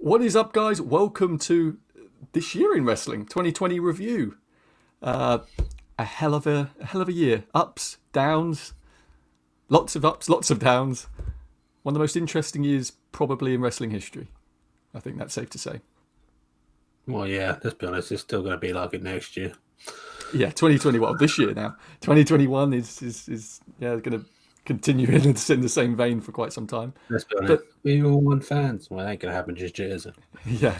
What is up, guys? Welcome to this year in wrestling 2020 review. A hell of a year. Ups, downs, lots of ups, lots of downs. One of the most interesting years probably in wrestling history. I think that's safe to say. Well, yeah. Let's be honest. It's still going to be like it next year. Yeah, 2021. This year now. 2021 is going to continue in the same vein for quite some time. Let's be honest. We all want fans. Well, it ain't going to happen just yet, is it? Yeah.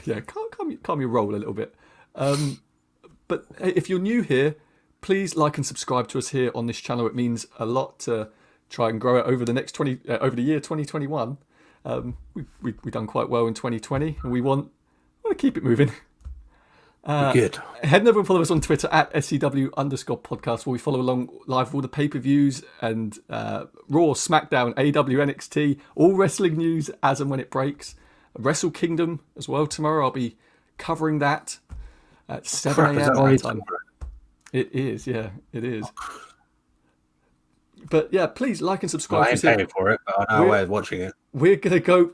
Calm your roll a little bit. But if you're new here, please like and subscribe to us here on this channel. It means a lot to try and grow it over the next over the year 2021. We've done quite well in 2020, and we want to keep it moving. Good. Head over and follow us on Twitter at SCW_podcast, where we follow along live with all the pay-per-views and Raw, SmackDown, AEW, NXT, all wrestling news as and when it breaks. Wrestle Kingdom as well tomorrow. I'll be covering that at 7 a.m. my time. It is, yeah, it is. But yeah, please like and subscribe. I ain't paying for it, but I know a way of watching it. We're gonna go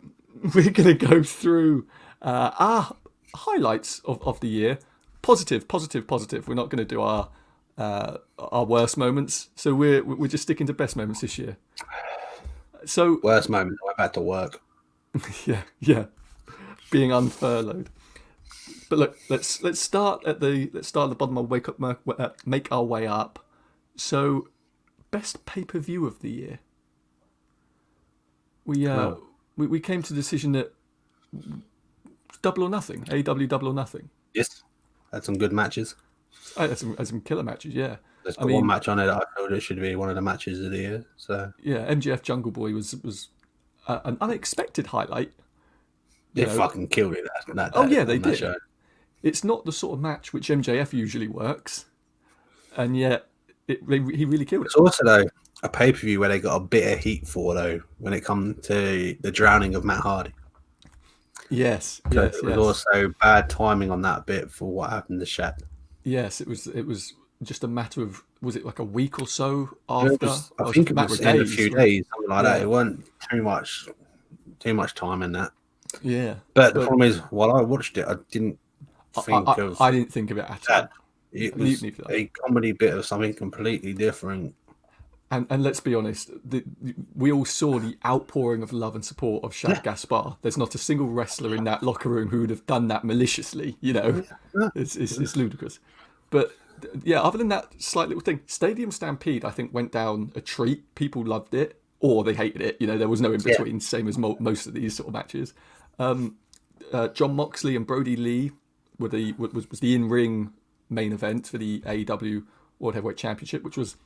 through our highlights of the year. Positive. We're not going to do our worst moments. So we're just sticking to best moments this year. So worst moment. I went back to work. yeah, being unfurloughed. But look, let's start at the bottom and make our way up. So, best pay-per-view of the year. We came to the decision that Double or Nothing, AEW Double or Nothing. Yes, had some good matches. Had some killer matches, yeah. There's one match on it that I feel it should be one of the matches of the year. So yeah, MJF Jungle Boy was an unexpected highlight. They fucking killed it. They did. Show. It's not the sort of match which MJF usually works, and yet he really killed it. It's also though a pay-per-view where they got a bit of heat for though when it comes to the drowning of Matt Hardy. Yes. It was also bad timing on that bit for what happened to Shaq. Yes, it was just a matter of, was it like a week or so after? I think it was in a few days, something like that. It wasn't too much time in that. Yeah. But the problem is, while I watched it, I didn't think I didn't think of it at all. It was a comedy bit of something completely different. And let's be honest, we all saw the outpouring of love and support of Shaq Gaspar. There's not a single wrestler in that locker room who would have done that maliciously, you know. It's ludicrous. But yeah, other than that slight little thing, Stadium Stampede, I think, went down a treat. People loved it, or they hated it. You know, there was no in between, same as most of these sort of matches. John Moxley and Brody Lee was the in-ring main event for the AEW World Heavyweight Championship, which was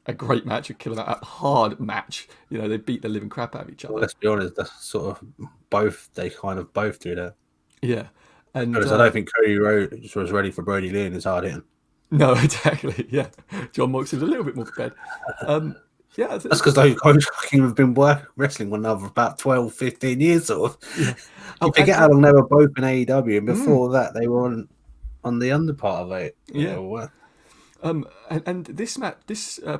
a great match, a hard match. You know, they beat the living crap out of each other. Well, let's be honest, that's sort of they kind of both do that. Yeah. And because I don't think Cody Rhodes was ready for Brody Lee and his hard hitting. No, exactly. Yeah. John Moxley was a little bit more prepared. That's because those guys have been wrestling one another for about 12, 15 years, sort of. Yeah. You forget how long they were both in AEW, and before that, they were on the under part of it. Yeah. And this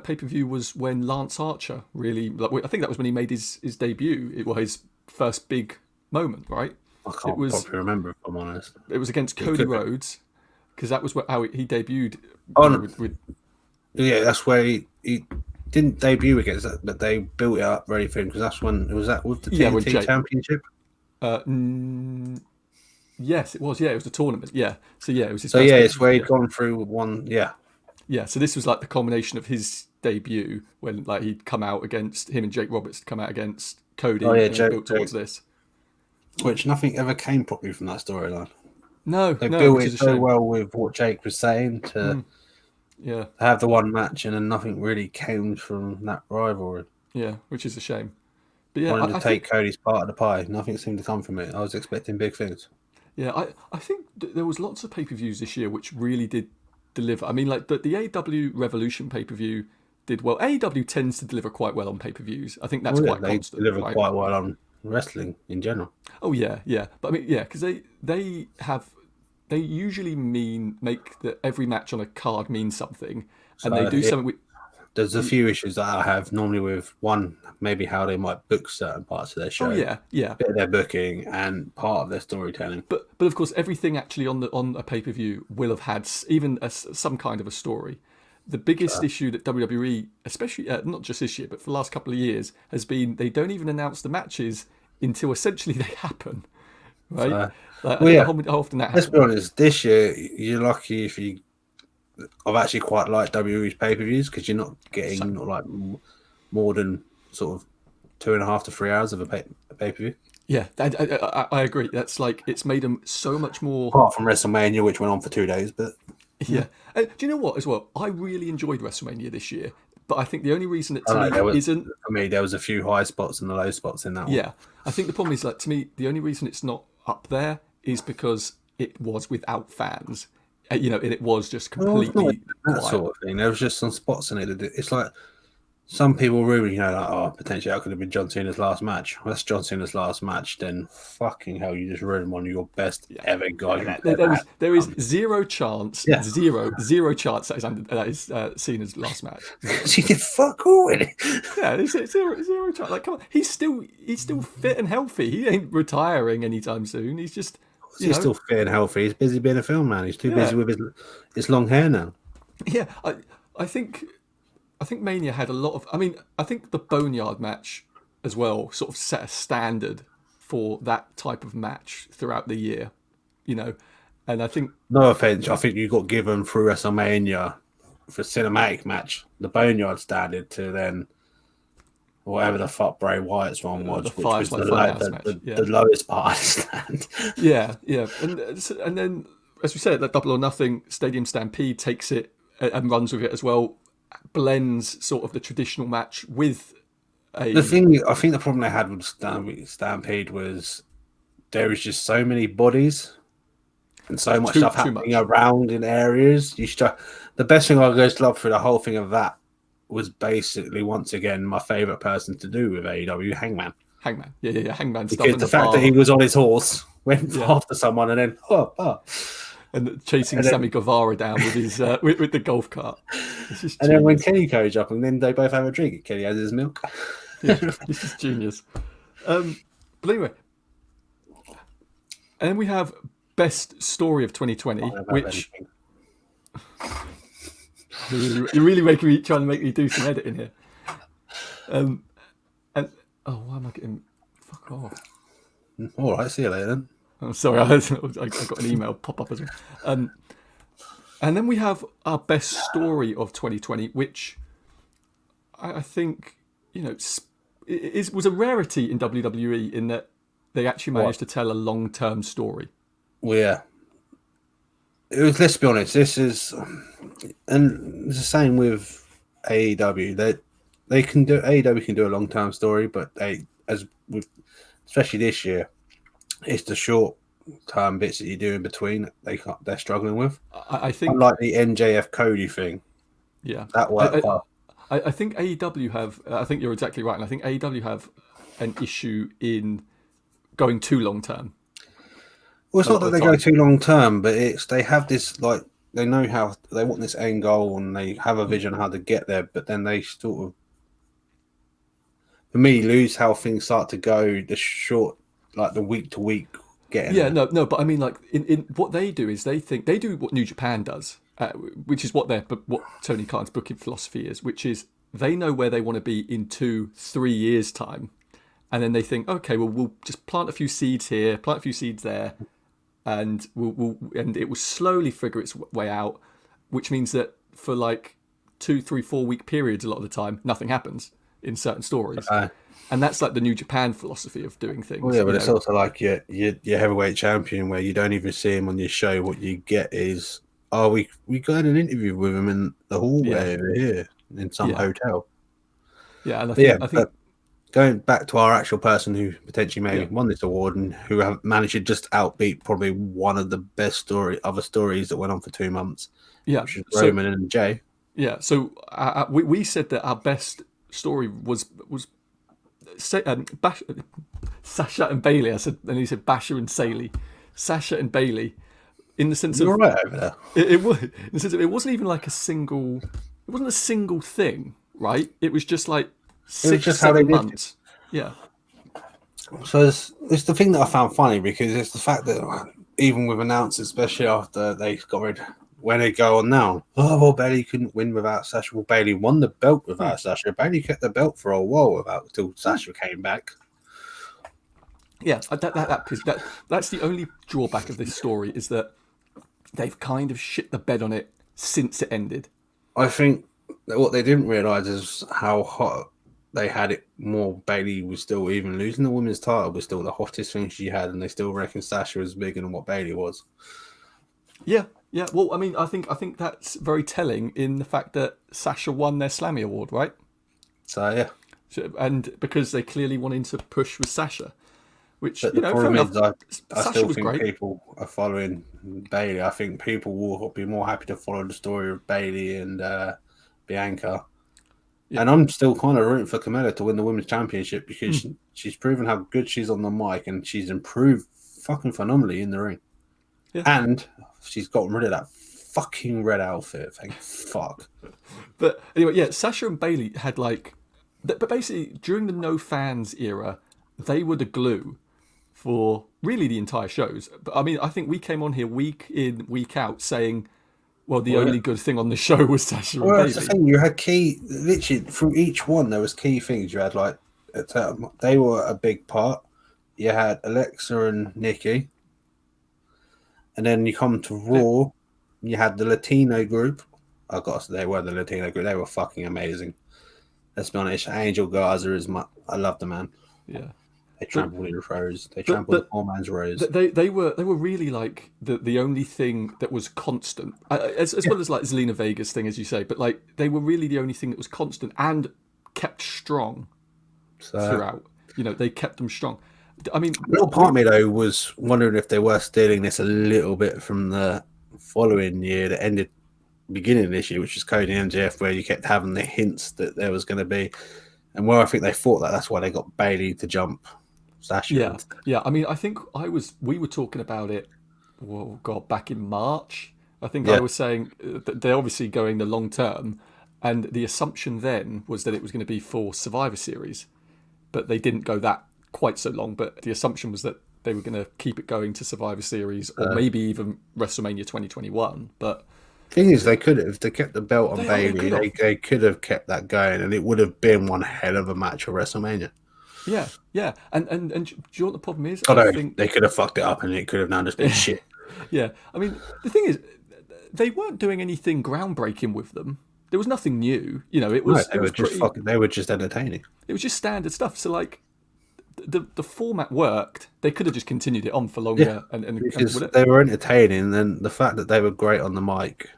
pay-per-view was when Lance Archer really, I think that was when he made his debut. It was his first big moment, right? I can't probably remember, if I'm honest. It was against Cody Rhodes, because that was how he debuted. Yeah, that's where he didn't debut against that, but they built it up ready for him, because that's when, was that with the TNT Championship? Yes, it was. Yeah, it was the tournament. Yeah. So yeah, it was his first it's where he'd gone through one, Yeah, so this was like the culmination of his debut when he'd come out against him and Jake Roberts, come out against Cody, built towards this. Which nothing ever came properly from that storyline. No, they built it so well with what Jake was saying to have the one match, and then nothing really came from that rivalry. Yeah, which is a shame. But yeah, wanted to take Cody's part of the pie. Nothing seemed to come from it. I was expecting big things. Yeah, I think there was lots of pay-per-views this year which really did deliver. I mean, like the AEW Revolution pay-per-view did well. AEW tends to deliver quite well on pay-per-views. I think that's quite constant. They deliver quite well on wrestling in general. Oh yeah. But I mean, yeah, because they usually make that every match on a card means something, and they do something. there's a few issues that I have normally with one, maybe how they might book certain parts of their show. Oh yeah, yeah. Bit of their booking and part of their storytelling. But of course, everything actually on a pay-per-view will have had even some kind of a story. The biggest issue that WWE, especially not just this year, but for the last couple of years, has been they don't even announce the matches until essentially they happen. Right? How often that happens. Let's be honest. This year, you're lucky if you. I've actually quite liked WWE's pay-per-views because you're not getting like more than sort of 2.5 to 3 hours of a pay-per-view. Yeah, I agree. That's like it's made them so much more. Apart from WrestleMania, which went on for 2 days, but yeah. Do you know what? As well, I really enjoyed WrestleMania this year, but I think the only reason that to me isn't for me, there was a few high spots and the low spots in that one. Yeah, I think the problem is like to me, the only reason it's not up there is because it was without fans. It was just completely that sort of thing. There was just some spots in it. It's like some people really, potentially that could have been John Cena's last match. Well, that's John Cena's last match. Then fucking hell, you just ruined one of your best ever guys. There is zero chance, zero chance that is Cena's last match. She did fuck all in it. Yeah, it's zero chance. Like, come on, he's still fit and healthy. He ain't retiring anytime soon. He's just. He's still fit and healthy. He's busy being a film man. He's too busy with his long hair now. Yeah, I think Mania had a lot of. I mean, I think the Boneyard match as well sort of set a standard for that type of match throughout the year, and I think. No offense, I think you got given through WrestleMania for cinematic match the Boneyard standard to then. Whatever the fuck Bray Wyatt's one was, which was the lowest part of the stand. Yeah. And then, as we said, that Double or Nothing Stadium Stampede takes it and runs with it as well, blends sort of the traditional match with a... I think the problem they had with Stampede was there was just so many bodies and so much stuff happening around in areas. The best thing I just loved through the whole thing of that was basically once again my favourite person to do with AEW, Hangman. Yeah. Hangman stuff. Because the fact that he was on his horse, went after someone, and then and chasing Sammy Guevara down with his with the golf cart. And then when Kenny goes up, and then they both have a drink. Kenny has his milk. Yeah, this is genius. But anyway, and then we have best story of 2020, which. You're really trying to make me do some editing here. And why am I getting fuck off? All right, see you later then. I'm sorry, I got an email pop up as well. And then we have our best story of 2020, which I think was a rarity in WWE in that they actually managed to tell a long-term story. Well, yeah. It was. Let's be honest. This is, and it's the same with AEW. They can do AEW can do a long term story, but especially this year, it's the short term bits that you do in between. They're struggling with. I think unlike the MJF Cody thing. Yeah, that worked well. I think AEW have. I think you're exactly right, and I think AEW have an issue in going too long term. Well, it's not that they go too long term, but they have this they know how they want this end goal and they have a vision how to get there, but then they sort of, for me, lose how things start to go. The short, the week to week getting. Yeah, no, but I mean, in what they do is they do what New Japan does, which is what Tony Khan's booking philosophy is, which is they know where they want to be in 2-3 years time, and then they think, okay, well, we'll just plant a few seeds here, plant a few seeds there. And it will slowly figure its way out, which means that for 2, 3, 4 week periods, a lot of the time, nothing happens in certain stories, and that's the New Japan philosophy of doing things. Well, yeah, but it's also like your heavyweight champion, where you don't even see him on your show. What you get is, we got an interview with him in the hallway over here in some hotel. Yeah, and I think. Going back to our actual person who potentially maybe won this award and who have managed to just outbeat probably one of the best other stories that went on for 2 months. Yeah, which is Roman and Jay. Yeah, so we said that our best story was Sasha and Bayley. I said, and he said Basher and Saley. Sasha and Bayley, in the sense You're of right over there. It was in the sense of it wasn't even a single. It wasn't a single thing. right? It was just like It was 6, just how they 7 did it. months. Yeah. So it's the thing that I found funny, because it's the fact that even with announcers, especially after they got rid, when they go on now, oh well, Bayley couldn't win without Sasha. Well, Bayley won the belt without Sasha. Bayley kept the belt for a while until Sasha came back. Yeah, that's the only drawback of this story, is that they've kind of shit the bed on it since it ended. I think that what they didn't realize is how hot they had it more. Bayley was still, even losing the women's title was still the hottest thing she had, and they still reckon Sasha was bigger than what Bayley was. Yeah. Well, I mean, I think that's very telling in the fact that Sasha won their Slammy Award, right? So yeah, and because they clearly wanted to push with Sasha, which, but you the know, fair problem enough. is, I Sasha still was think great. people are following Bayley. I think people will be more happy to follow the story of Bayley and Bianca. Yeah. And I'm still kind of rooting for Camilla to win the women's championship, because she's proven how good she is on the mic, and she's improved fucking phenomenally in the ring. Yeah. And she's gotten rid of that fucking red outfit. Thank fuck. But anyway, yeah, Sasha and Bayley had but basically during the no fans era, they were the glue for really the entire shows. But I mean, I think we came on here week in, week out saying, well, the only good thing on the show was Sasha and Bayley. That's the thing. You had literally from each one, there was key things. You had they were a big part. You had Alexa and Nikki. And then you come to Raw, you had the Latino group. I got to say, they were the Latino group. They were fucking amazing. Let's be honest. Angel Garza I love the man. Yeah. They trampled his rose. They trampled the poor man's rose. They were really like the only thing that was constant, as well as like Zelina Vega's thing, as you say. But like they were really the only thing that was constant and kept strong throughout. You know, they kept them strong. I mean, a little part of me though was wondering if they were stealing this a little bit from the following year that ended beginning of this year, which is Cody and MJF, where you kept having the hints that there was going to be, and where I think they thought that's why they got Bayley to jump Sasha. Yeah. I mean, I think we were talking about it. Oh God, back in March, I think I was saying that they're obviously going the long term, and the assumption then was that it was going to be for Survivor Series, but they didn't go that quite so long. But the assumption was that they were going to keep it going to Survivor Series, or maybe even WrestleMania 2021. But thing is, they could have, if they kept the belt on Bayley, they could have kept that going, and it would have been one hell of a match for WrestleMania. Yeah, and do you know what the problem is? I think they could have fucked it up, and it could have now just been shit. Yeah, I mean, the thing is, they weren't doing anything groundbreaking with them. There was nothing new, you know. They were just entertaining. It was just standard stuff. So like, the format worked. They could have just continued it on for longer, because they were entertaining. And then the fact that they were great on the mic,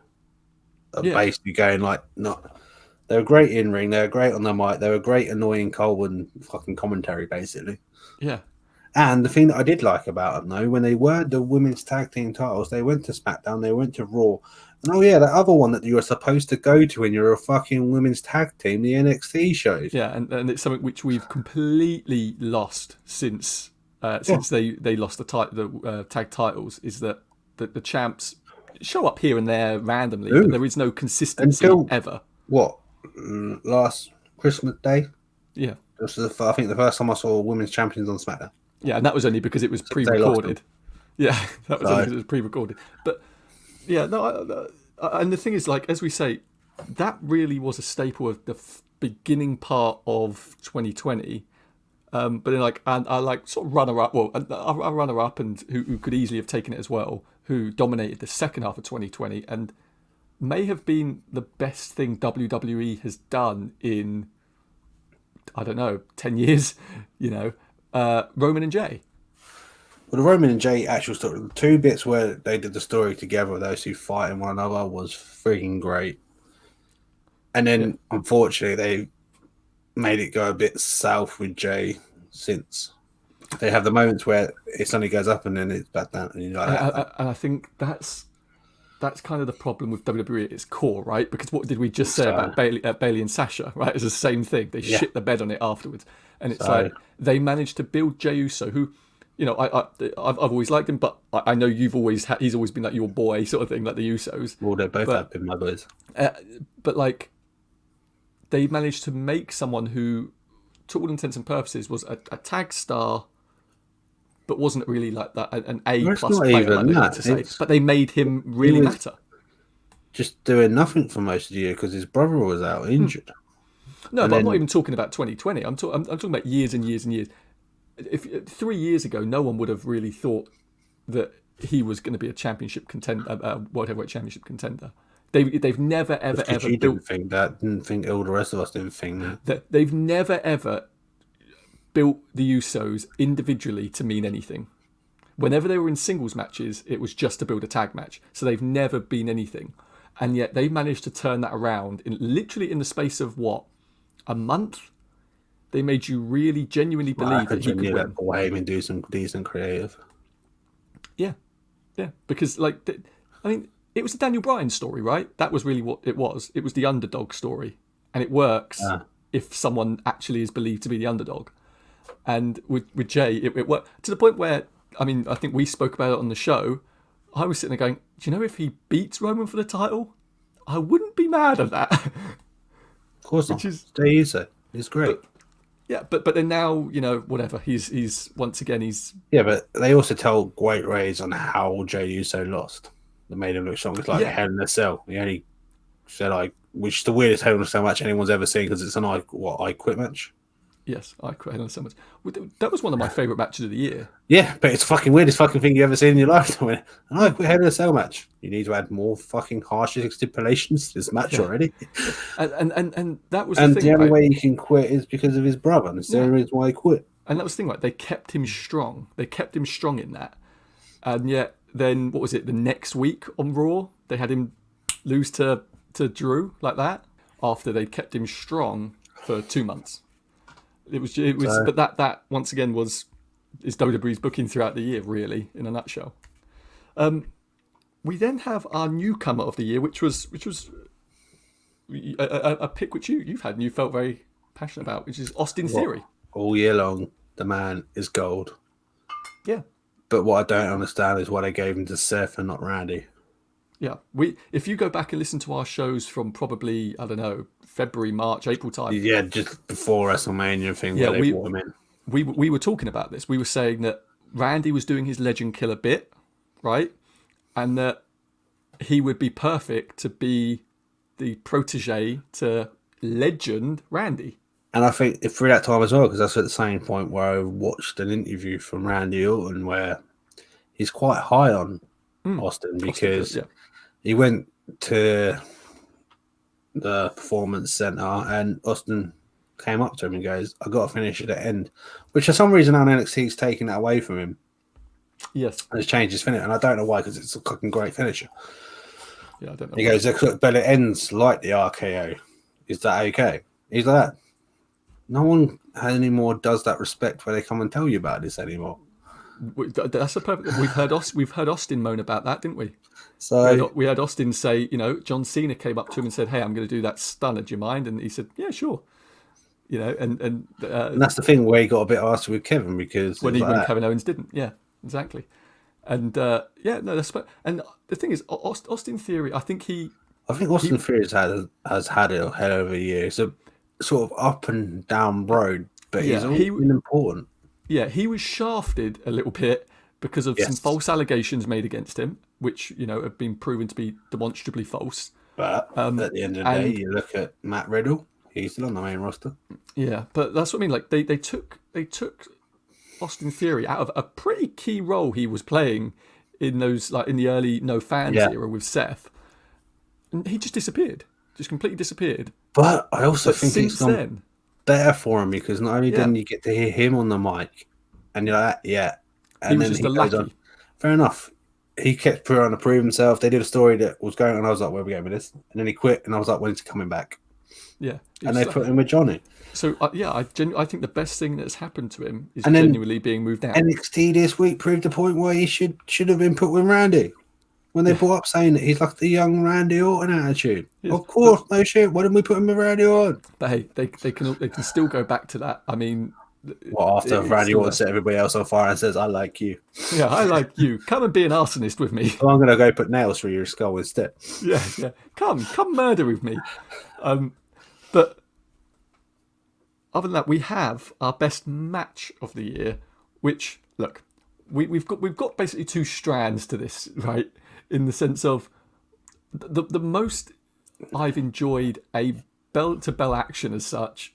basically going they were great in ring. They were great on the mic. They were great annoying Colburn fucking commentary, basically. Yeah. And the thing that I did like about them, though, when they were the women's tag team titles, they went to SmackDown, they went to Raw. And that other one that you were supposed to go to when you're a fucking women's tag team, the NXT shows. Yeah, and it's something which we've completely lost since they lost the tag titles, is that the champs show up here and there randomly, but there is no consistency ever. What? Last Christmas Day? Yeah. This is I think the first time I saw women's champions on SmackDown. Yeah, and that was only because it was pre-recorded. Yeah, that was only because it was pre-recorded. But yeah, and the thing is, like, as we say, that really was a staple of the beginning part of 2020. But then, like, and I like sort of runner-up, a runner-up, and who could easily have taken it as well, who dominated the second half of 2020 and may have been the best thing WWE has done in, I don't know, 10 years, you know, Roman and Jay. Well, the Roman and Jay actual story, the two bits where they did the story together, those two fighting one another, was freaking great. And then, unfortunately, they made it go a bit south with Jay, since they have the moments where it suddenly goes up and then it's back down. And, and I think that's kind of the problem with WWE at its core, right? Because what did we just say about Bayley and Sasha, right? It's the same thing. They shit the bed on it afterwards. And it's like they managed to build Jey Uso, who, you know, I've always liked him, but I know he's always been like your boy sort of thing, like the Usos. Well, they both have been my boys. But like, they managed to make someone who, to all intents and purposes, was a tag star, but wasn't really like that an A+ Well, it's not player, even like they like that. to say. It's- But they made him really matter. Just doing nothing for most of the year because his brother was out injured. No, And but I'm then- not even talking about 2020. I'm talking about years and years and years. If 3 years ago, no one would have really thought that he was going to be a championship contender, world heavyweight championship contender. They've never ever Because ever you built didn't think that. Didn't think all the rest of us didn't think that. that. They've never ever built the Usos individually to mean anything. Whenever they were in singles matches, it was just to build a tag match. So they've never been anything, and yet they managed to turn that around in literally in the space of what, a month. They made you really genuinely believe that he could win. Paul Heyman do some decent creative. Yeah, because it was the Daniel Bryan story, right? That was really what it was. It was the underdog story, and it works if someone actually is believed to be the underdog. And with Jay, it worked to the point where, I think we spoke about it on the show. I was sitting there going, do you know if he beats Roman for the title, I wouldn't be mad at that. Of course not. Stay easy. It's great. But then now, whatever. He's once again he's. Yeah, but they also tell great rays on how Jey Uso lost. They made him look strong. It's like Hell in a Cell. He only said which is the weirdest Hell in a Cell match anyone's ever seen because it's an I Quit match. Yes, I Quit Hell in a Cell match. That was one of my favourite matches of the year. Yeah, but it's fucking weirdest fucking thing you ever seen in your lifetime. An I Quit Hell in a Cell match. You need to add more fucking harsh stipulations to this match already. And that was and the thing. The only way he can quit is because of his brother. And it's the only reason why he quit. And that was the thing, right? They kept him strong. They kept him strong in that. And yet, then what was it? The next week on Raw, they had him lose to Drew like that after they kept him strong for 2 months. It was, but that once again is WWE's booking throughout the year, really, in a nutshell. We then have our newcomer of the year, which was a pick which you've had and you felt very passionate about, which is Austin Theory. All year long, the man is gold. Yeah. But what I don't understand is why they gave him to Seth and not Randy. Yeah, if you go back and listen to our shows from probably, I don't know, February, March, April time. Yeah, just before WrestleMania thing where they brought him in. We were talking about this. We were saying that Randy was doing his Legend Killer bit, right? And that he would be perfect to be the protege to Legend Randy. And I think through that time as well, because that's at the same point where I watched an interview from Randy Orton where he's quite high on Austin because he went to the Performance Center and Austin came up to him and goes, I got to finish at the end, which for some reason on NXT's taking that away from him. Yes. And it's changed his finish, and I don't know why because it's a fucking great finisher. Yeah, I don't know. He goes, but it ends like the RKO. Is that okay? He's like that. No one anymore does that respect where they come and tell you about this anymore. That's a perfect. We've heard Austin moan about that, didn't we? So we had Austin say, John Cena came up to him and said, "Hey, I'm going to do that stunner. Do you mind?" And he said, "Yeah, sure." And that's the thing where he got a bit arsed with Kevin because when Kevin Owens didn't. Yeah, exactly. And that's. And the thing is, Austin Theory. I think Austin Theory has had a hell of a year. It's a sort of up and down road, but he's always been important. Yeah, he was shafted a little bit because of some false allegations made against him, which have been proven to be demonstrably false. But at the end of the day, you look at Matt Riddle; he's still on the main roster. Yeah, but that's what I mean. Like they took Austin Theory out of a pretty key role he was playing in those in the early no fans era with Seth, and he just disappeared, just completely disappeared. But I also think since then, better for him because not only didn't you get to hear him on the mic, and you're like, and he was just a lackey. Fair enough. He kept trying to prove himself. They did a story that was going on. I was like, where are we going with this? And then he quit, and I was like, when's he coming back? Yeah, and they put him with Johnny. So I think the best thing that's happened to him is genuinely being moved out. NXT this week proved the point where he should have been put with Randy. When they brought up saying that he's like the young Randy Orton attitude. Yes, of course, no shit. Why didn't we put him with Randy Orton? But hey, they can still go back to that. I mean, after Randy Orton set everybody else on fire and says, "I like you." Yeah, I like you. Come and be an arsonist with me. Well, I'm gonna go put nails through your skull instead. Yeah. Come murder with me. But other than that, we have our best match of the year, which, look, we've got basically two strands to this, right? In the sense of the most I've enjoyed a bell to bell action as such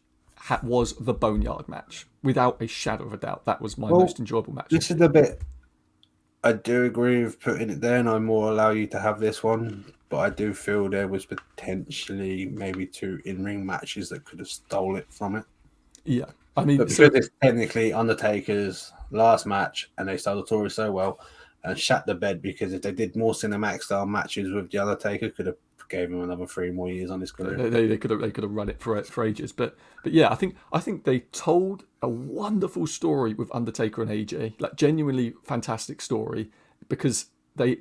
was the Boneyard match, without a shadow of a doubt. That was my most enjoyable match. This is the bit I do agree with putting it there, and I more allow you to have this one. But I do feel there was potentially maybe two in-ring matches that could have stole it from it. Yeah, I mean, but because it's technically Undertaker's last match, and they stole the story so well and shut the bed, because if they did more cinematic style matches with the Undertaker, could have gave him another 3 more years on his career. They could have run it for ages, but yeah, I think they told a wonderful story with Undertaker and AJ, like genuinely fantastic story, because they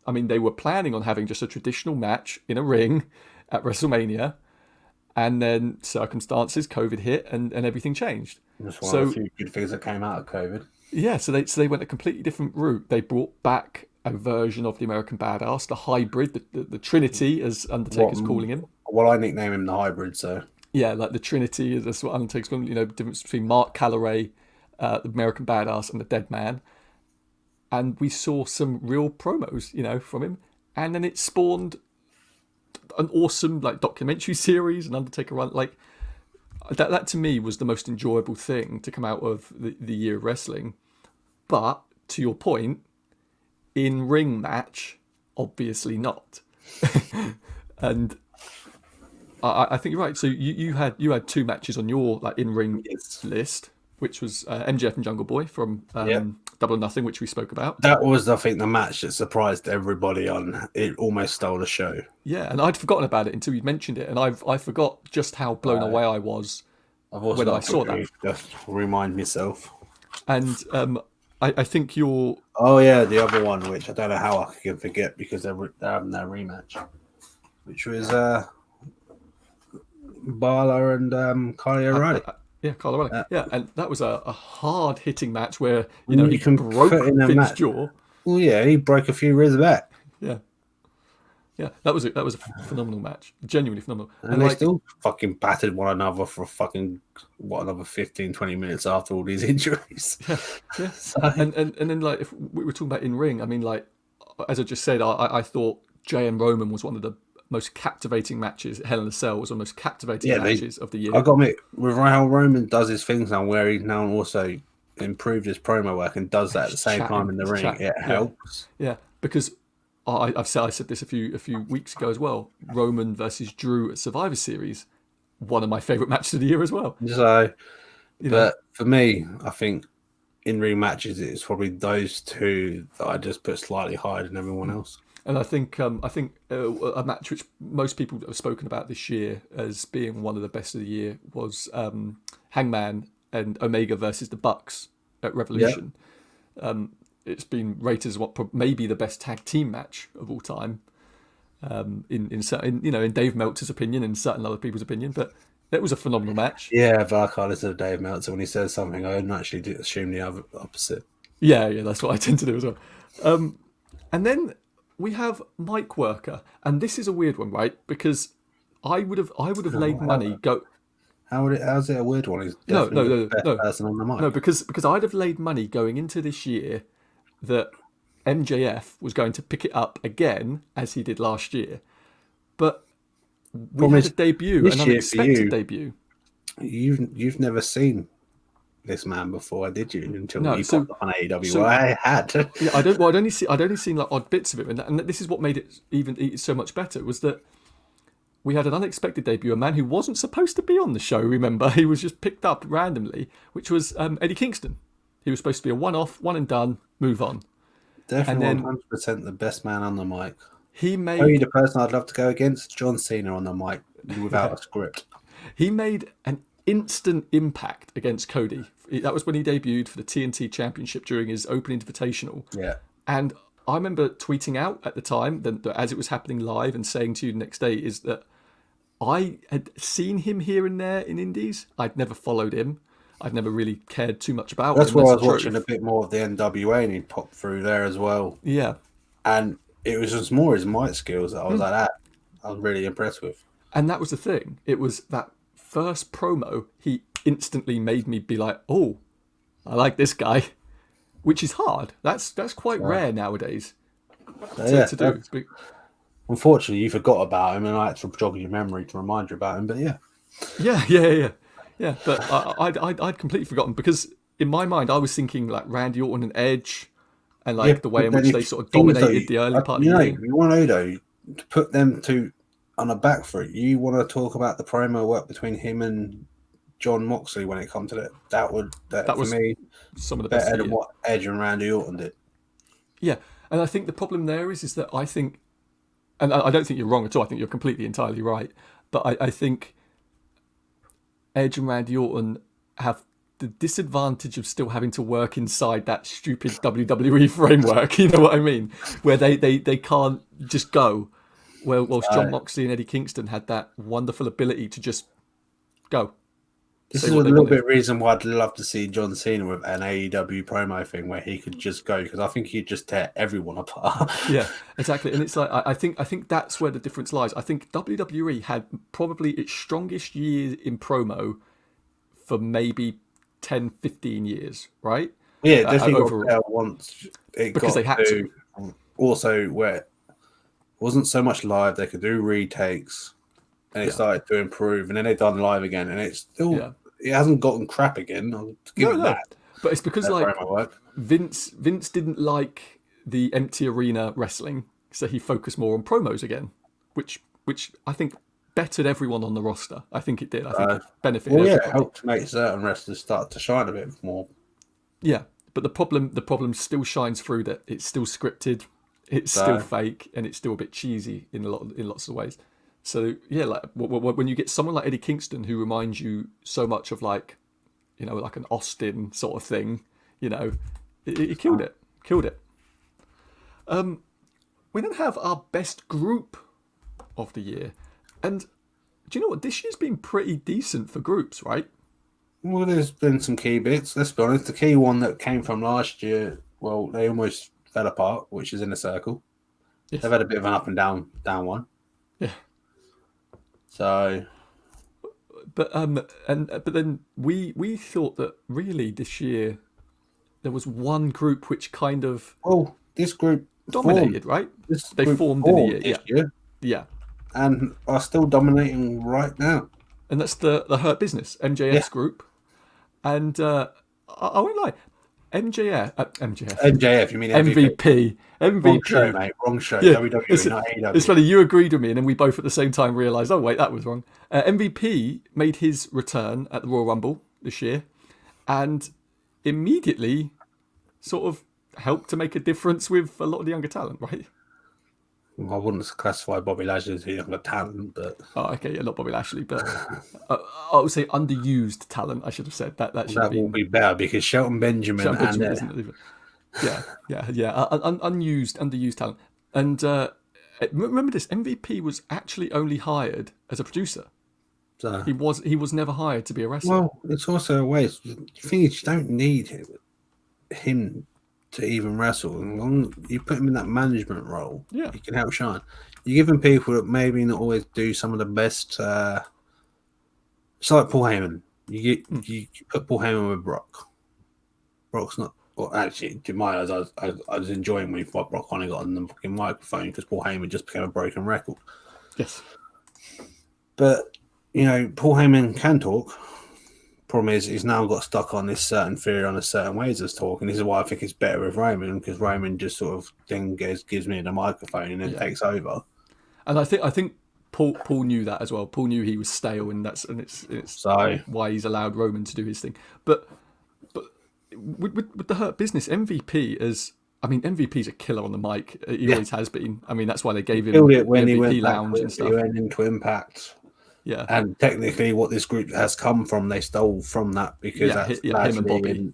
were planning on having just a traditional match in a ring at WrestleMania, and then circumstances, COVID hit, and everything changed. That's one of the few good things that came out of COVID. Yeah, so they went a completely different route. They brought back a version of the American Badass, the hybrid, the Trinity, as Undertaker's calling him. Well, I nickname him the hybrid, so... Yeah, like the Trinity, that's what Undertaker's calling, the difference between Mark Calloway, the American Badass, and the Dead Man. And we saw some real promos, from him. And then it spawned an awesome, documentary series, an Undertaker run. That to me was the most enjoyable thing to come out of the year of wrestling. But, to your point, in-ring match, obviously not. And I think you're right. So you had two matches on your in-ring list, which was MJF and Jungle Boy from Double or Nothing, which we spoke about. That was, I think, the match that surprised everybody on. It almost stole the show. Yeah, and I'd forgotten about it until you mentioned it, and I forgot just how blown away I was when I saw that. Just remind myself. And I think you're... Oh, yeah, the other one, which I don't know how I can forget because they're having their rematch, which was Barlow and Kyle O'Reilly. Yeah, Kyle O'Reilly. Yeah, and that was a hard-hitting match where, you he can broke put in a Finn's match. jaw. Well, yeah, he broke a few ribs back. Yeah. Yeah, that was a phenomenal match. Genuinely phenomenal. And they still fucking battered one another for another 15, 20 minutes after all these injuries. Yeah. So. And then, if we were talking about in-ring, as I just said, I thought Jay and Roman was one of the most captivating matches. Hell in a Cell was one of the most captivating matches of the year. I got me with how Roman does his things now, where he's now also improved his promo work and does that at the same time in the ring. It helps. Yeah, because I said this a few weeks ago as well. Roman versus Drew at Survivor Series, one of my favourite matches of the year as well. So, but for me, I think in-ring matches, it's probably those two that I just put slightly higher than everyone else. And I think a match which most people have spoken about this year as being one of the best of the year was Hangman and Omega versus the Bucks at Revolution. Yep. It's been rated as maybe the best tag team match of all time, in Dave Meltzer's opinion and certain other people's opinion. But it was a phenomenal match. Yeah, but I can't listen to Dave Meltzer when he says something. I don't actually assume the opposite. Yeah, that's what I tend to do as well. And then we have Mike Worker, and this is a weird one, right? Because I would have laid money go. How's it a weird one? He's no. the best person on the mic. No, because I'd have laid money going into this year that MJF was going to pick it up again as he did last year, but we had a debut, an unexpected debut. You've never seen this man before, did you? Until he popped up on AEW. I had. Yeah, I'd only seen odd bits of it, and this is what made it even so much better, was that we had an unexpected debut, a man who wasn't supposed to be on the show. Remember, he was just picked up randomly, which was Eddie Kingston. He was supposed to be a one-off, one and done, move on. Definitely 100% the best man on the mic. He made the person I'd love to go against, John Cena on the mic without a script. He made an instant impact against Cody. That was when he debuted for the TNT Championship during his open invitational. Yeah. And I remember tweeting out at the time, that as it was happening live, and saying to you the next day, is that I had seen him here and there in indies. I'd never followed him. I'd never really cared too much about him. That's where I was watching a bit more of the NWA, and he'd pop through there as well. Yeah. And it was just more his mic skills that I was like that. I was really impressed with. And that was the thing. It was that first promo, he instantly made me be like, oh, I like this guy, which is hard. That's quite rare nowadays to do. Unfortunately, you forgot about him, and I had to jog your memory to remind you about him. But yeah. But I'd completely forgotten, because in my mind I was thinking like Randy Orton and Edge, and like the way in which they sort of dominated the early part of the year. You want to know, though, to put them two on a back foot, you want to talk about the promo work between him and John Moxley when it comes to that was for me some of the best better than what Edge and Randy Orton did. Yeah, and I think the problem there is that I think, and I don't think you're wrong at all, I think you're completely entirely right, but I think Edge and Randy Orton have the disadvantage of still having to work inside that stupid WWE framework, you know what I mean? Where they can't just go. Whilst John Moxley and Eddie Kingston had that wonderful ability to just go. This is a little bit reason why I'd love to see John Cena with an AEW promo thing where he could just go, because I think he'd just tear everyone apart. Yeah, exactly. And it's like, I think that's where the difference lies. I think WWE had probably its strongest year in promo for maybe 10, 15 years, right? Yeah, definitely once it because they had to. Also, where it wasn't so much live, they could do retakes, and it started to improve, and then they've done live again, and it's still it hasn't gotten crap again. I'll give it that. But it's because like Vince didn't like the empty arena wrestling, so he focused more on promos again, which I think bettered everyone on the roster. I think it did. I think it benefited. Well, it helped make certain wrestlers start to shine a bit more. Yeah, but the problem still shines through that it's still scripted, it's still fake, and it's still a bit cheesy in lots of ways. So yeah, like when you get someone like Eddie Kingston who reminds you so much of like, you know, like an Austin sort of thing, you know, it killed it. We don't have our best group of the year, and do you know what? This year's been pretty decent for groups, right? Well, there's been some key bits. Let's be honest. The key one that came from last year, well, they almost fell apart, which is Inner Circle. Yes. They've had a bit of an up and down one. Yeah. So, but then we thought that really this year there was one group which kind of this group dominated, right? They formed in the year, yeah, and are still dominating right now. And that's the Hurt Business MJF's group, and I won't lie. MJF, you mean MVP? Wrong show, mate. Wrong show. Yeah. WWE, not AEW. It's funny, you agreed with me, and then we both at the same time realised, oh wait, that was wrong. MVP made his return at the Royal Rumble this year, and immediately sort of helped to make a difference with a lot of the younger talent, right? I wouldn't classify Bobby Lashley as a younger talent, but not Bobby Lashley, but I would say underused talent. I should have said that. That will be better because Shelton Benjamin isn't underused talent. And remember this: MVP was actually only hired as a producer. So he was never hired to be a wrestler. Well, it's also a waste. The thing is, you don't need him to even wrestle. You put him in that management role, he can help shine. You're giving people that maybe not always do some of the best. It's like Paul Heyman. You put Paul Heyman with Brock. Brock's not. Well, actually, to my eyes, I was enjoying when Brock finally got on the fucking microphone because Paul Heyman just became a broken record. Yes, but you know, Paul Heyman can talk. Problem is, he's now got stuck on this certain theory on a certain ways of talk, and this is why I think it's better with Roman, because Roman just sort of then gives me the microphone and then takes over. And I think Paul knew that as well. Paul knew he was stale, and it's why he's allowed Roman to do his thing. But with the Hurt Business, MVP's a killer on the mic. He always has been. I mean, that's why they gave him the when MVP he went lounge and stuff. He went into Impact. Yeah, and technically, what this group has come from, they stole from that because that's him and Bobby.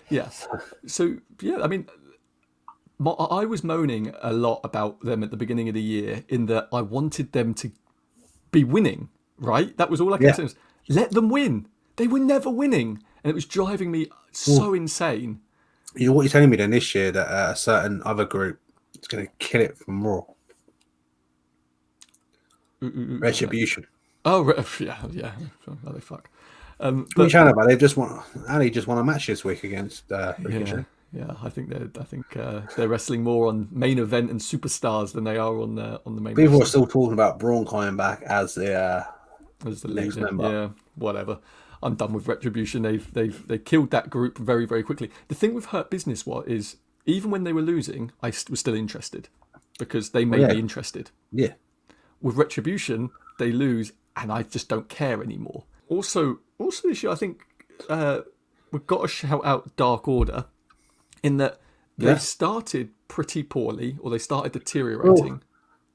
Yeah. So I mean, I was moaning a lot about them at the beginning of the year in that I wanted them to be winning. Right, that was all I kept saying. Let them win. They were never winning, and it was driving me so insane. You know what you're telling me then this year that a certain other group is going to kill it from Raw. Retribution. Oh, yeah. Oh, they fuck. What are you about? They just want Ali just won a match this week against Ricochet. Yeah. I think they're wrestling more on main event and superstars than they are on the main. People wrestling. are still talking about Braun coming back as the leader. member. Yeah, whatever. I'm done with Retribution. They killed that group very, very quickly. The thing with Hurt Business is even when they were losing, I was still interested because they made me interested. Yeah. With Retribution, they lose, and I just don't care anymore. Also this year, I think we've got to shout out Dark Order in that they started pretty poorly, or they started deteriorating. Well,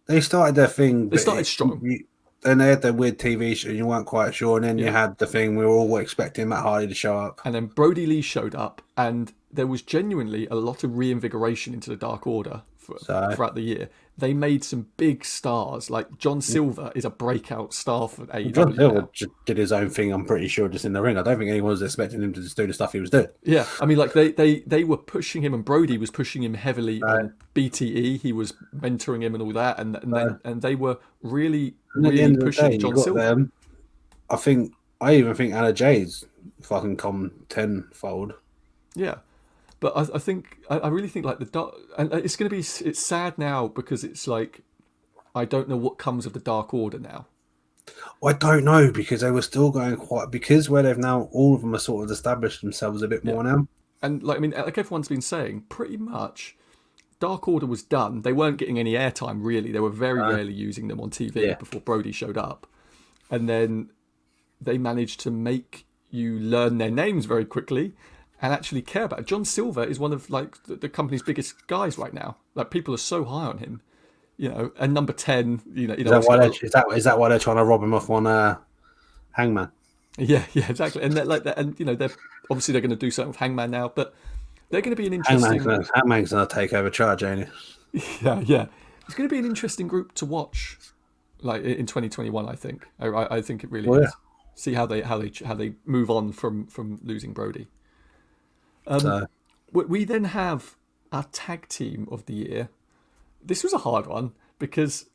they started their thing. They started strong. Then they had the weird TV show, you weren't quite sure, and then you had the thing we were all expecting Matt Hardy to show up. And then Brody Lee showed up, and there was genuinely a lot of reinvigoration into the Dark Order throughout the year. They made some big stars, like John Silver is a breakout star for AEW. John Silver just did his own thing, I'm pretty sure, just in the ring. I don't think anyone was expecting him to just do the stuff he was doing. Yeah, I mean, like they were pushing him, and Brody was pushing him heavily on BTE. He was mentoring him and all that, and they were really pushing John Silver. I even think Anna Jay's fucking come tenfold. Yeah. But I really think like the dark, and it's sad now because it's like I don't know what comes of the Dark Order now. I don't know because they were still going because where they've now all of them are sort of established themselves a bit more now. And like everyone's been saying, pretty much Dark Order was done. They weren't getting any airtime really. They were very rarely using them on TV before Brody showed up, and then they managed to make you learn their names very quickly. And actually care about it. John Silver is one of like the company's biggest guys right now. Like people are so high on him, And number 10, Is that why they're trying to rob him off on Hangman? Yeah, exactly. And they're obviously they're going to do something with Hangman now, but they're going to be an interesting. Hangman's going to take over charge, ain't he? Yeah. It's going to be an interesting group to watch, like in 2021. I think. I think it really is. Yeah. See how they move on from losing Brody. We then have our tag team of the year. This was a hard one because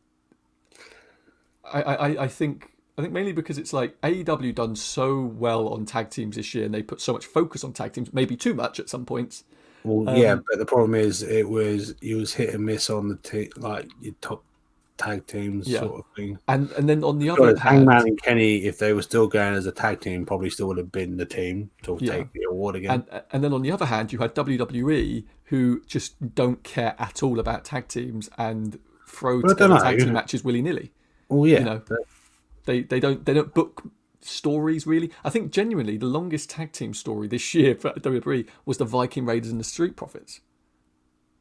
I think mainly because it's like AEW done so well on tag teams this year, and they put so much focus on tag teams, maybe too much at some points. Well, but the problem is it was hit and miss on the your top tag teams sort of thing. And then on the other hand, Hangman and Kenny, if they were still going as a tag team, probably still would have been the team to take the award again. And then on the other hand, you had WWE who just don't care at all about tag teams and throw together tag team matches willy-nilly. Well, yeah. They don't book stories really. I think genuinely the longest tag team story this year for WWE was the Viking Raiders and the Street Profits.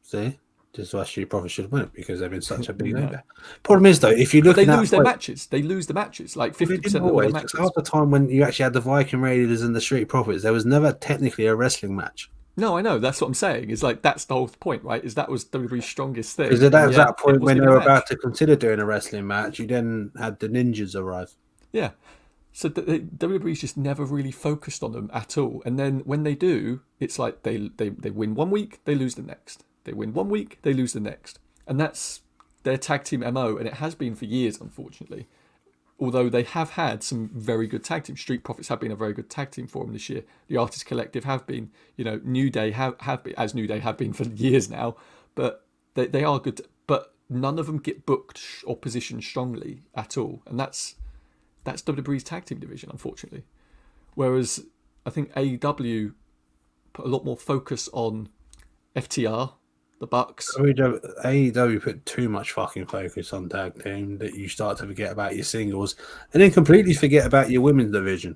See? Just why Street Profits should win it because they've been such a big name. Problem is though, if you look at their matches, they lose the matches like 50% of the matches. Half the time when you actually had the Viking Raiders and the Street Profits, there was never technically a wrestling match. No, I know. That's what I'm saying. Is like that's the whole point, right? Is that was WWE's strongest thing. Because that was that point when they were about to consider doing a wrestling match, you then had the Ninjas arrive. Yeah. So WWE's just never really focused on them at all. And then when they do, it's like they win 1 week, they lose the next. They win 1 week, they lose the next. And that's their tag team MO, and it has been for years, unfortunately. Although they have had some very good tag teams. Street Profits have been a very good tag team for them this year. The Artist Collective have been. New Day have been, as New Day have been for years now. But they are good. But none of them get booked or positioned strongly at all. And that's WWE's tag team division, unfortunately. Whereas I think AEW put a lot more focus on FTR, the Bucks. AEW put too much fucking focus on tag team that you start to forget about your singles, and then completely forget about your women's division.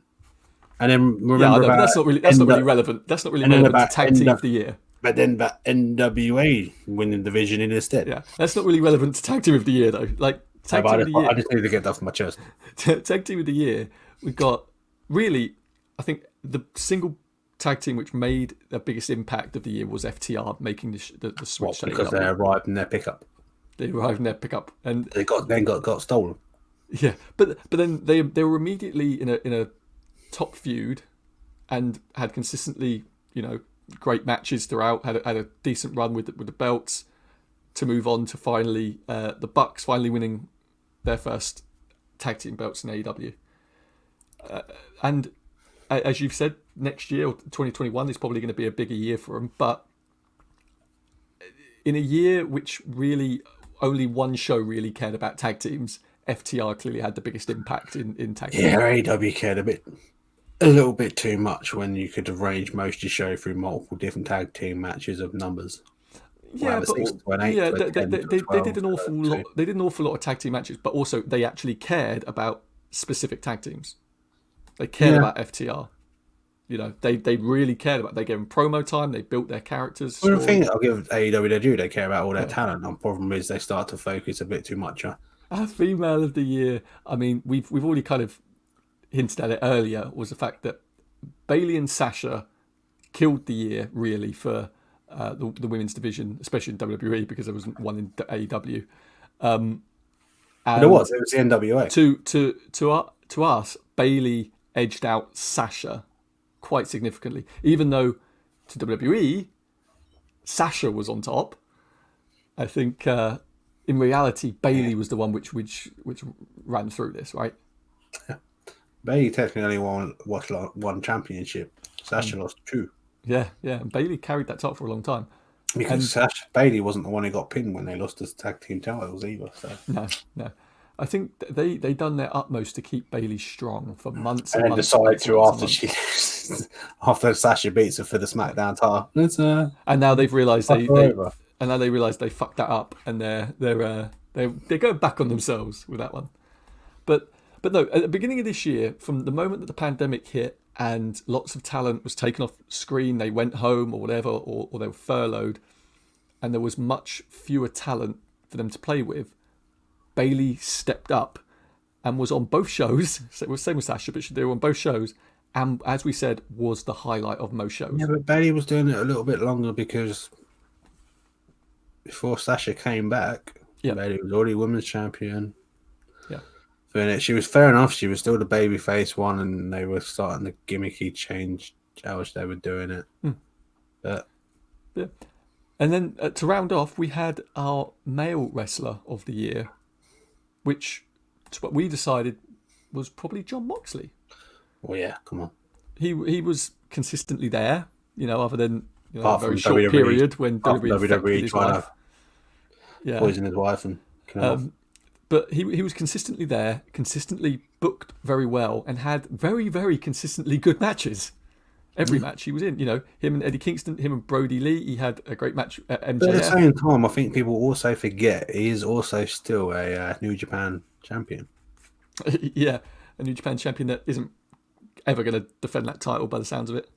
And then remember, that's not really relevant. That's not really relevant to tag team of the year. But then that NWA winning division instead. Yeah, that's not really relevant to tag team of the year though. Like tag team of the year. I just need to get that off my chest. Tag team of the year, we've got really, I think the single tag team which made the biggest impact of the year was FTR making the switch. Because they arrived in their pickup. And they got stolen. Yeah, but then they were immediately in a top feud, and had consistently great matches throughout. Had a decent run with the belts to move on to finally the Bucks finally winning their first tag team belts in AEW. And as you've said, next year, or 2021, is probably going to be a bigger year for them. But in a year which really only one show really cared about tag teams, FTR clearly had the biggest impact in tag teams. Yeah, AEW cared a little bit too much when you could arrange most of your show through multiple different tag team matches of numbers. Yeah, but they did an awful lot. They did an awful lot of tag team matches, but also they actually cared about specific tag teams. They cared about FTR. You know, they really cared about. They gave them promo time. They built their characters. Well, the thing I'll give AEW, they do. They care about all their talent. The problem is they start to focus a bit too much on. Our female of the year. I mean, we've already kind of hinted at it earlier. Was the fact that Bayley and Sasha killed the year really for the women's division, especially in WWE, because there wasn't one in AEW. And it was the NWA. To us, Bayley edged out Sasha quite significantly, even though to WWE, Sasha was on top. I think in reality, Bayley was the one which ran through this, right? Bayley technically only won one championship. Sasha lost 2. Yeah. And Bayley carried that top for a long time. Because Bayley wasn't the one who got pinned when they lost the tag team titles either. So. No. I think they done their utmost to keep Bayley strong for months. And then decided to after Sasha beats her for the SmackDown title. And now they've realised they fucked that up, and they're going back on themselves with that one. But no, at the beginning of this year, from the moment that the pandemic hit and lots of talent was taken off screen, they went home or whatever, or they were furloughed, and there was much fewer talent for them to play with, Bayley stepped up and was on both shows. So it was same with Sasha, but they were on both shows, and as we said, was the highlight of most shows. Yeah, but Bayley was doing it a little bit longer because before Sasha came back, Bayley was already women's champion. Yeah. She was fair enough. She was still the babyface one, and they were starting the gimmicky change how they were doing it. But yeah. And then to round off, we had our male wrestler of the year, which what we decided was probably Jon Moxley. Well, yeah, come on. He was consistently there, other than apart a very from short WWE, period when WWE trying to poison his wife and but he was consistently there, consistently booked very well, and had very, very consistently good matches. Every match he was in, him and Eddie Kingston, him and Brody Lee, he had a great match at MJF. But at the same time, I think people also forget he is also still a New Japan champion. Yeah, a New Japan champion that isn't ever going to defend that title by the sounds of it.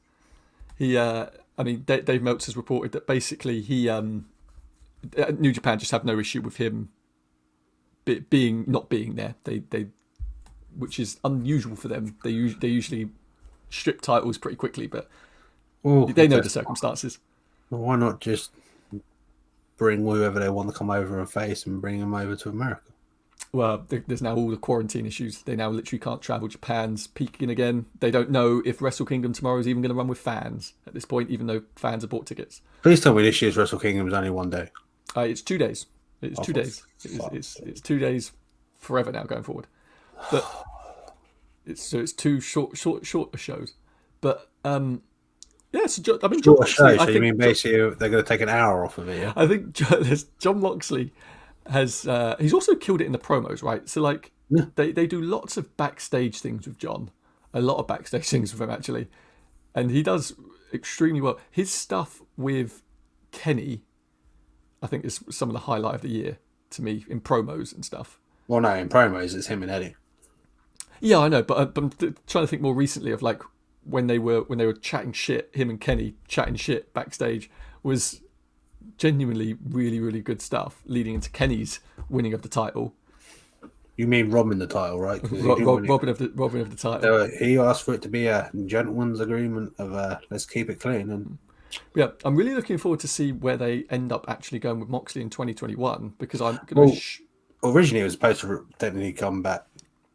Dave Meltz has reported that basically New Japan just have no issue with him not being there. They which is unusual for them. They usually strip titles pretty quickly, but they know the circumstances. Well, why not just bring whoever they want to come over and face and bring them over to America? Well, there's now all the quarantine issues. They now literally can't travel. Japan's peaking again. They don't know if Wrestle Kingdom tomorrow is even going to run with fans at this point, even though fans have bought tickets. Please tell me this year's Wrestle Kingdom is only one day. It's 2 days. It's 2 days. It's 2 days forever now going forward. But it's 2 shorter shows. But shorter shows. So you mean basically they're going to take an hour off of it? Yeah. I think Jon Moxley has he's also killed it in the promos, right? So they do lots of backstage things with Jon, a lot of backstage things with him actually, and he does extremely well. His stuff with Kenny, I think, is some of the highlight of the year to me in promos and stuff. Well, no, in promos it's him and Eddie. Yeah, I know, but I'm trying to think more recently of when they were chatting shit. Him and Kenny chatting shit backstage was genuinely really, really good stuff, leading into Kenny's winning of the title. You mean robbing the title, right? Robbing of the title. He asked for it to be a gentleman's agreement of let's keep it clean. And yeah, I'm really looking forward to see where they end up actually going with Moxley in 2021, because originally it was supposed to technically come back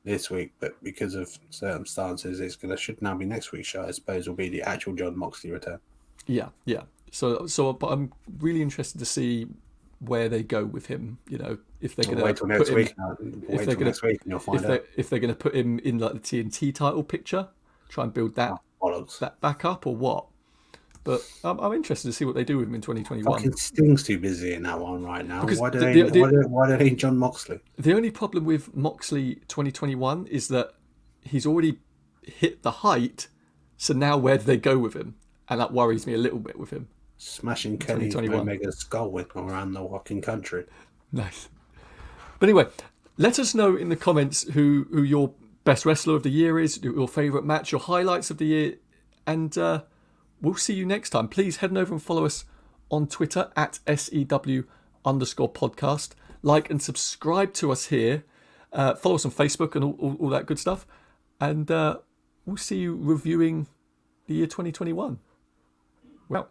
this week, but because of circumstances, should now be next week's show. I suppose will be the actual Jon Moxley return. Yeah. So, but I'm really interested to see where they go with him. You know, if they're going to wait till next week. Wait till next week, and you'll find out. If they're going to put him in like the TNT title picture, try and build that back up, or what. But I'm interested to see what they do with him in 2021. Fucking Sting's too busy in that one right now. Because why do they need John Moxley? The only problem with Moxley 2021 is that he's already hit the height. So now where do they go with him? And that worries me a little bit with him. Smashing Kenny Omega's skull with around the fucking country. Nice. But anyway, let us know in the comments who your best wrestler of the year is, your favourite match, your highlights of the year, and we'll see you next time. Please head over and follow us on Twitter at SEW_podcast. Like and subscribe to us here. Follow us on Facebook and all that good stuff. And we'll see you reviewing the year 2021. Well.